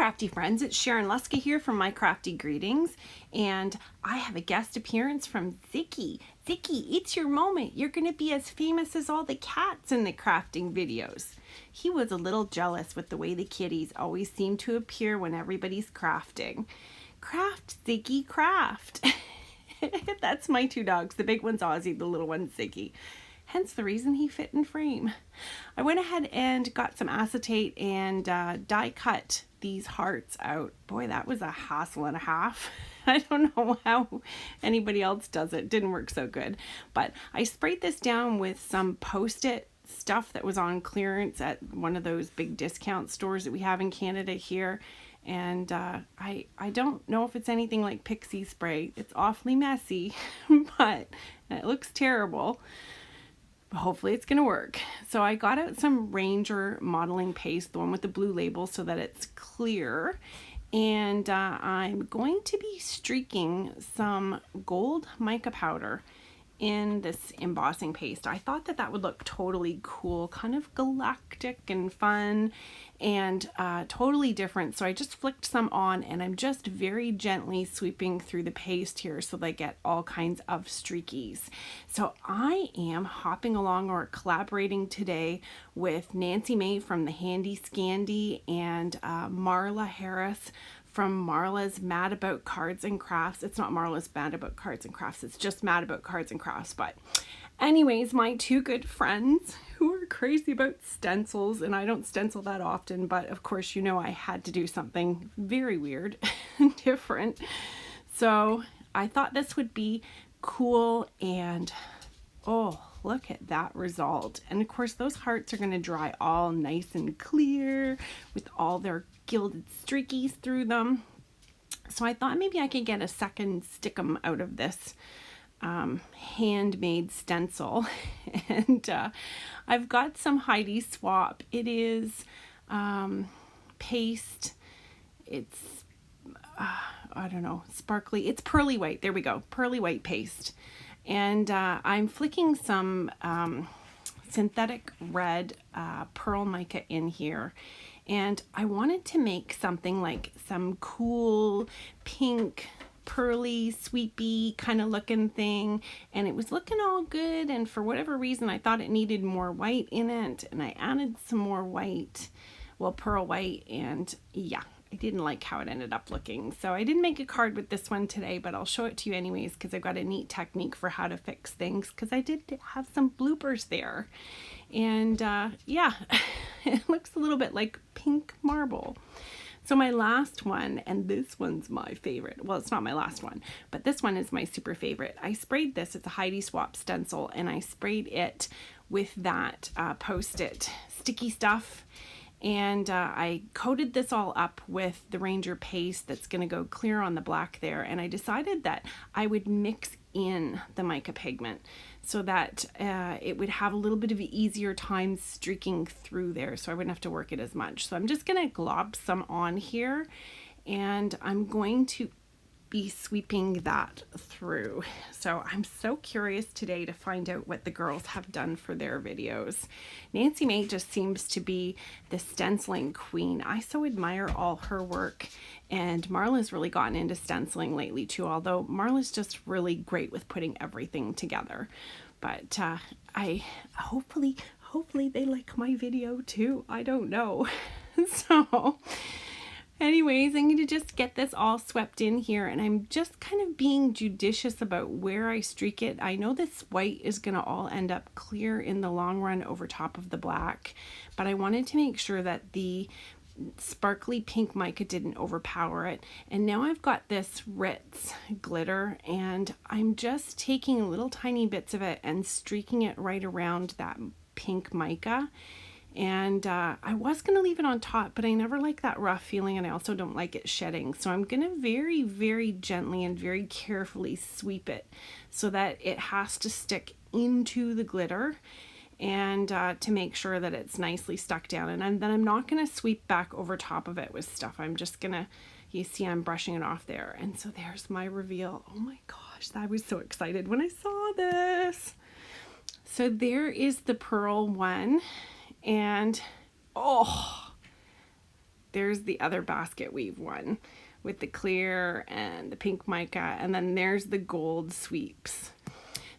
crafty friends, it's Sharon Luska here from My Crafty Greetings, and I have a guest appearance from Ziggy. Ziggy, it's your moment. You're going to be as famous as all the cats in the crafting videos. He was a little jealous with the way the kitties always seem to appear when everybody's crafting. Craft, Ziggy, craft. That's my two dogs. The big one's Ozzy, the little one's Ziggy. Hence the reason he fit in frame. I went ahead and got some acetate and die cut these hearts out. Boy, that was a hassle and a half. I don't know how anybody else does it. Didn't work so good. But I sprayed this down with some Post-it stuff that was on clearance at one of those big discount stores that we have in Canada here. And I don't know if it's anything like pixie spray. It's awfully messy, but it looks terrible. Hopefully it's going to work. So I got out some Ranger modeling paste, the one with the blue label, so that it's clear. And I'm going to be streaking some gold mica powder in this embossing paste. I thought that would look totally cool, kind of galactic and fun and totally different. So I just flicked some on and I'm just very gently sweeping through the paste here so they get all kinds of streakies. So I am hopping along or collaborating today with Nancy May from the Handi Scandi and Marla Harris from Marla's Mad About Cards and Crafts. It's not Marla's Mad About Cards and Crafts, it's just Mad About Cards and Crafts. But anyways, my two good friends who are crazy about stencils, and I don't stencil that often, but of course, you know, I had to do something very weird and different. So I thought this would be cool, and oh, look at that result. And of course, those hearts are gonna dry all nice and clear with all their gilded streakies through them. So I thought maybe I could get a second stickum out of this handmade stencil. And I've got some Heidi Swap. It is paste. It's I don't know, sparkly. It's pearly white. There we go, pearly white paste. And I'm flicking some synthetic red pearl mica in here. And I wanted to make something like some cool pink, pearly, sweepy kind of looking thing. And it was looking all good. And for whatever reason, I thought it needed more white in it. And I added some more white, well, pearl white. And yeah, I didn't like how it ended up looking. So I didn't make a card with this one today, but I'll show it to you anyways because I've got a neat technique for how to fix things because I did have some bloopers there. And yeah, it looks a little bit like pink marble. So my last one, and this one's my favorite. Well, it's not my last one, but this one is my super favorite. I sprayed this, it's a Heidi Swap stencil, and I sprayed it with that Post-it sticky stuff. And I coated this all up with the Ranger paste that's going to go clear on the black there. And I decided that I would mix in the mica pigment so that it would have a little bit of an easier time streaking through there, so I wouldn't have to work it as much. So I'm just going to glob some on here, and I'm going to be sweeping that through. So I'm so curious today to find out what the girls have done for their videos. Nancy May just seems to be the stenciling queen. I so admire all her work, and Marla's really gotten into stenciling lately too, although Marla's just really great with putting everything together. But I hopefully they like my video too. I don't know. So anyways, I'm going to just get this all swept in here, and I'm just kind of being judicious about where I streak it. I know this white is going to all end up clear in the long run over top of the black, but I wanted to make sure that the sparkly pink mica didn't overpower it. And now I've got this Ritz glitter, and I'm just taking little tiny bits of it and streaking it right around that pink mica. And I was going to leave it on top, but I never like that rough feeling, and I also don't like it shedding. So I'm going to very, very gently and very carefully sweep it so that it has to stick into the glitter, and to make sure that it's nicely stuck down. And then I'm not going to sweep back over top of it with stuff. I'm just going to, you see I'm brushing it off there. And so there's my reveal. Oh my gosh, I was so excited when I saw this. So there is the pearl one. And oh, there's the other basket weave one with the clear and the pink mica, and then there's the gold sweeps.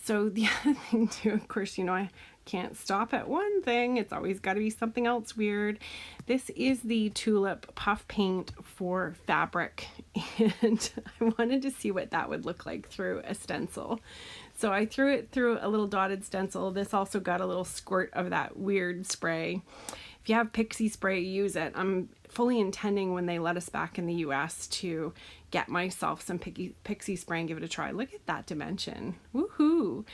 So the other thing too, of course, you know, I can't stop at one thing. It's always got to be something else weird. This is the tulip puff paint for fabric, and I wanted to see what that would look like through a stencil. So I threw it through a little dotted stencil. This also got a little squirt of that weird spray. If you have pixie spray, use it. I'm fully intending when they let us back in the US to get myself some pixie spray and give it a try. Look at that dimension. Woohoo!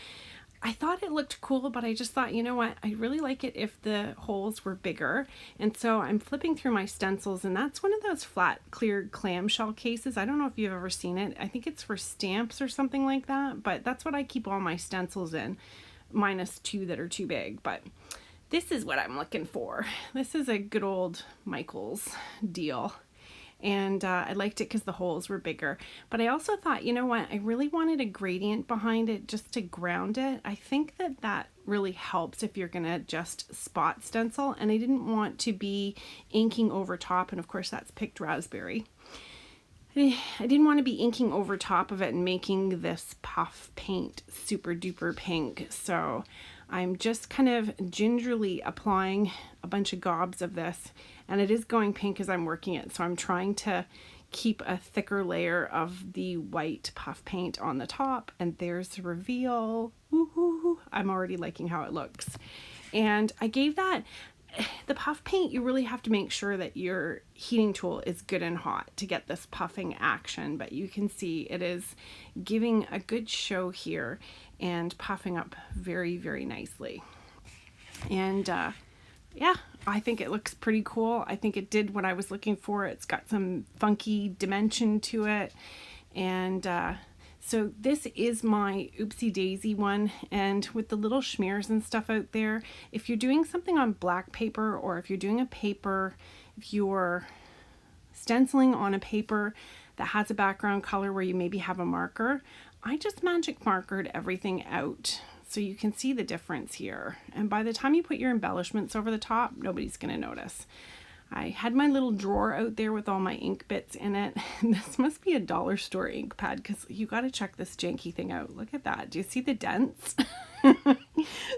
I thought it looked cool, but I just thought, you know what, I really like it if the holes were bigger. And so I'm flipping through my stencils, and that's one of those flat clear clamshell cases. I don't know if you've ever seen it. I think it's for stamps or something like that, but that's what I keep all my stencils in, minus 2 that are too big. But this is what I'm looking for. This is a good old Michaels deal. And I liked it because the holes were bigger. But I also thought, you know what, I really wanted a gradient behind it just to ground it. I think that that really helps if you're gonna just spot stencil, and I didn't want to be inking over top, and of course that's picked raspberry. I didn't want to be inking over top of it and making this puff paint super duper pink. So I'm just kind of gingerly applying a bunch of gobs of this, and it is going pink as I'm working it. So I'm trying to keep a thicker layer of the white puff paint on the top, and there's the reveal. Woohoo! I'm already liking how it looks. And I gave that, the puff paint, you really have to make sure that your heating tool is good and hot to get this puffing action, but you can see it is giving a good show here and puffing up very, very nicely. And yeah, I think it looks pretty cool. I think it did what I was looking for. It's got some funky dimension to it. And so this is my Oopsie Daisy one, and with the little smears and stuff out there, if you're doing something on black paper, or if you're doing a paper, if you're stenciling on a paper that has a background color where you maybe have a marker, I just magic markered everything out so you can see the difference here. And by the time you put your embellishments over the top, nobody's gonna notice. I had my little drawer out there with all my ink bits in it. This must be a dollar store ink pad, because you got to check this janky thing out. Look at that. Do you see the dents?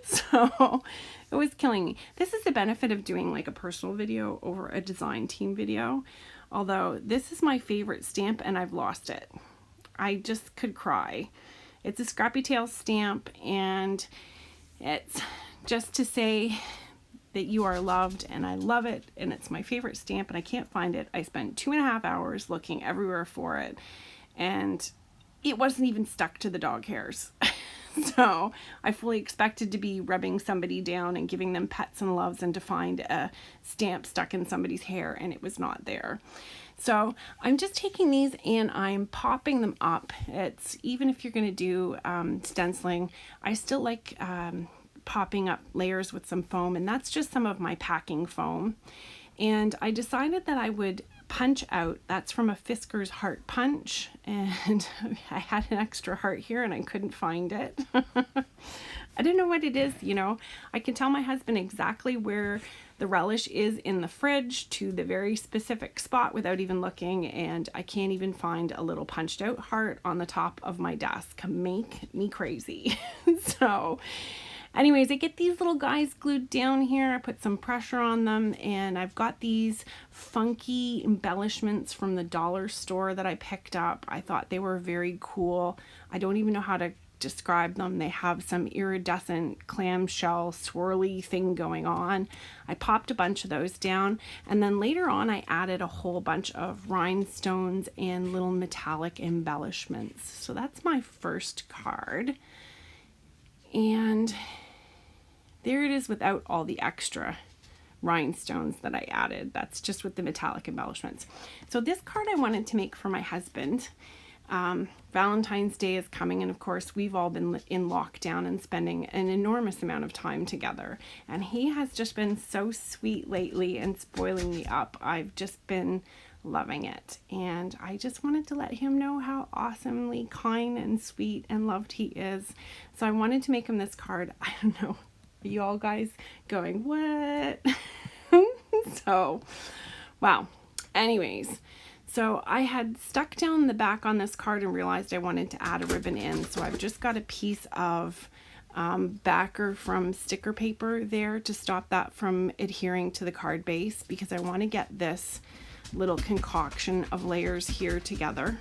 So it was killing me. This is the benefit of doing like a personal video over a design team video. Although this is my favorite stamp and I've lost it. I just could cry. It's a Scrappy Tails stamp, and it's just to say that you are loved, and I love it, and it's my favorite stamp, and I can't find it. I spent 2.5 hours looking everywhere for it, and it wasn't even stuck to the dog hairs. So I fully expected to be rubbing somebody down and giving them pets and loves, and to find a stamp stuck in somebody's hair, and it was not there. So I'm just taking these and I'm popping them up. It's, even if you're going to do stenciling, I still like popping up layers with some foam, and that's just some of my packing foam. And I decided that I would punch out. That's from a Fisker's Heart Punch, and I had an extra heart here and I couldn't find it. I don't know what it is, you know. I can tell my husband exactly where the relish is in the fridge to the very specific spot without even looking, and I can't even find a little punched out heart on the top of my desk. Make me crazy. So anyways, I get these little guys glued down here. I put some pressure on them, and I've got these funky embellishments from the dollar store that I picked up. I thought they were very cool. I don't even know how to describe them. They have some iridescent clamshell swirly thing going on. I popped a bunch of those down, and then later on I added a whole bunch of rhinestones and little metallic embellishments. So that's my first card. And there it is without all the extra rhinestones that I added. That's just with the metallic embellishments. So this card I wanted to make for my husband. Valentine's Day is coming, and of course we've all been in lockdown and spending an enormous amount of time together, and he has just been so sweet lately and spoiling me up. I've just been loving it, and I just wanted to let him know how awesomely kind and sweet and loved he is. So I wanted to make him this card. I don't know, are you all guys going what? So wow, Anyways, so I had stuck down the back on this card and realized I wanted to add a ribbon in. So I've just got a piece of backer from sticker paper there to stop that from adhering to the card base, because I want to get this little concoction of layers here together.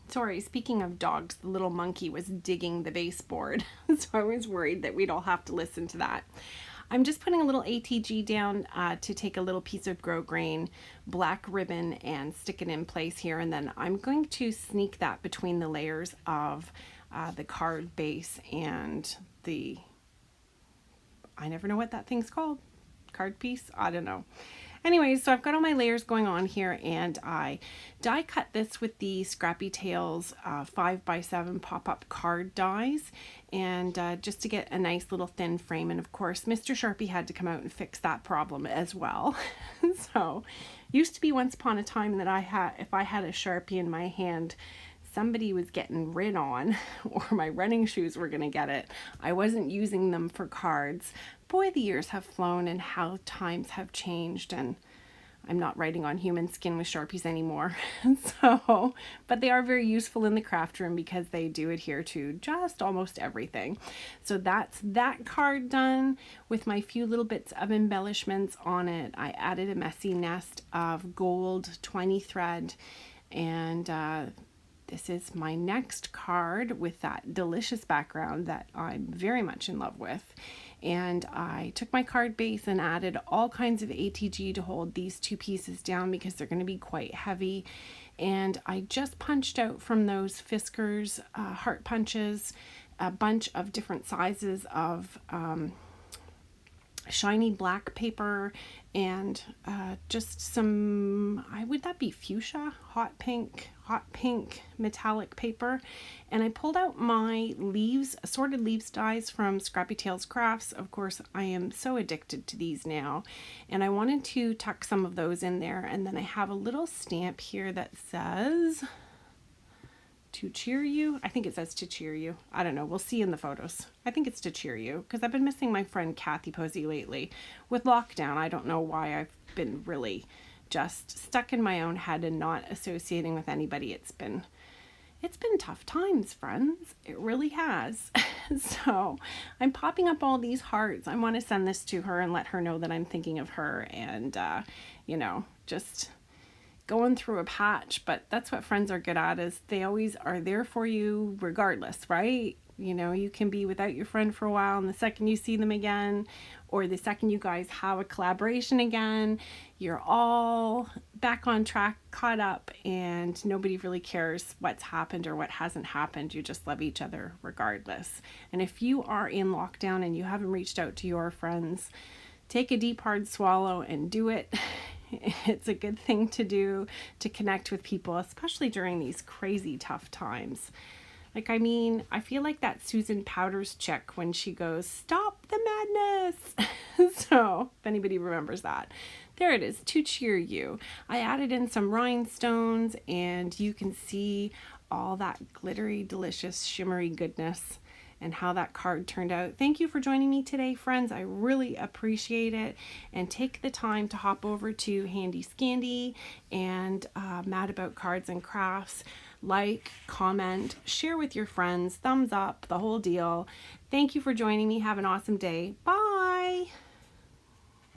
Sorry, speaking of dogs, the little monkey was digging the baseboard, so I was worried that we'd all have to listen to that. I'm just putting a little ATG down to take a little piece of grosgrain black ribbon and stick it in place here, and then I'm going to sneak that between the layers of the card base and the, I never know what that thing's called, card piece, I don't know. Anyways, so I've got all my layers going on here, and I die cut this with the Scrappy Tails 5x7 pop-up card dies, and just to get a nice little thin frame. And of course, Mr. Sharpie had to come out and fix that problem as well. So, used to be once upon a time that if I had a Sharpie in my hand, somebody was getting rid on, or my running shoes were gonna get it. I wasn't using them for cards. Boy, the years have flown and how times have changed, and I'm not writing on human skin with Sharpies anymore. So, but they are very useful in the craft room because they do adhere to just almost everything. So that's that card done with my few little bits of embellishments on it. I added a messy nest of gold 20 thread, and this is my next card with that delicious background that I'm very much in love with. And I took my card base and added all kinds of ATG to hold these two pieces down because they're going to be quite heavy. And I just punched out from those Fiskars heart punches a bunch of different sizes of shiny black paper and just some, would that be fuchsia, hot pink metallic paper. And I pulled out my leaves, assorted leaves dies from Scrappy Tails Crafts. Of course, I am so addicted to these now, and I wanted to tuck some of those in there. And then I have a little stamp here that says to cheer you. I think it says to cheer you. I don't know. We'll see in the photos. I think it's to cheer you because I've been missing my friend Kathy Posey lately. With lockdown, I don't know why I've been really just stuck in my own head and not associating with anybody. It's been tough times, friends. It really has. So I'm popping up all these hearts. I want to send this to her and let her know that I'm thinking of her, and you know, just going through a patch. But that's what friends are good at, is they always are there for you regardless, right? You know, you can be without your friend for a while, and the second you see them again, or the second you guys have a collaboration again, you're all back on track, caught up, and nobody really cares what's happened or what hasn't happened. You just love each other regardless. And if you are in lockdown and you haven't reached out to your friends, take a deep, hard swallow and do it. It's a good thing to do to connect with people, especially during these crazy tough times. Like, I mean, I feel like that Susan Powter's chick when she goes, "Stop the madness." So, if anybody remembers that, there it is, to cheer you. I added in some rhinestones, and you can see all that glittery, delicious, shimmery goodness and how that card turned out. Thank you for joining me today, friends. I really appreciate it. And take the time to hop over to Handi Scandi and Mad About Cards and Crafts. Like, comment, share with your friends, thumbs up, the whole deal. Thank you for joining me. Have an awesome day. Bye.